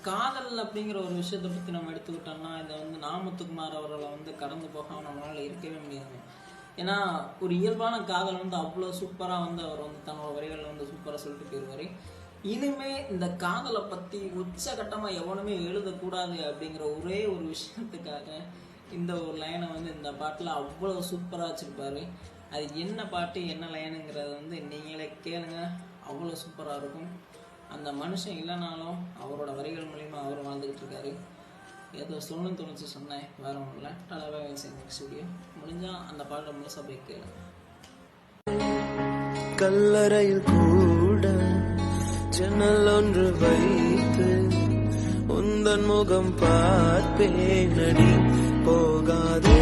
காதல் அப்படிங்கிற ஒரு விஷயத்தை பற்றி நம்ம எடுத்துக்கிட்டோம்னா இதை நாமத்துக்குமார் அவர்களை கடந்து போகாமல் நம்மளால் இருக்கவே முடியாது. ஏன்னா ஒரு இயல்பான காதல் அவ்வளோ சூப்பராக அவர் தன்னோட வரிகளில் சூப்பராக சொல்லிட்டு போயிடுவார். இனிமே இந்த காதலை பற்றி உச்சகட்டமாக எவனுமே எழுதக்கூடாது அப்படிங்கிற ஒரே ஒரு விஷயத்துக்காக இந்த ஒரு லைனை இந்த பாட்டில் அவ்வளோ சூப்பராக வச்சுருப்பாரு. அது என்ன பாட்டு என்ன லைனுங்கிறத நீங்களே கேளுங்க, அவ்வளோ சூப்பராக இருக்கும். அந்த மனுஷன் இல்லைனாலும் அவரோட வரிகள் மூலிமா அவர் வாழ்ந்துக்கிட்டு இருக்காரு. ஏதோ சொல்லணும்னு தோணுச்சு சொன்னேன், வேற ஒன்றும் இல்லை. டலாவே நெக்ஸ்ட் வீடியோ முடிஞ்சால் அந்த பாட்டை முழுசாக போய் கேளுங்க. கல்லறையில் கூட ஜன்னல் ஒன்று வைத்து உந்தன் முகம் பார்ப்பேன், நடி போகாதே.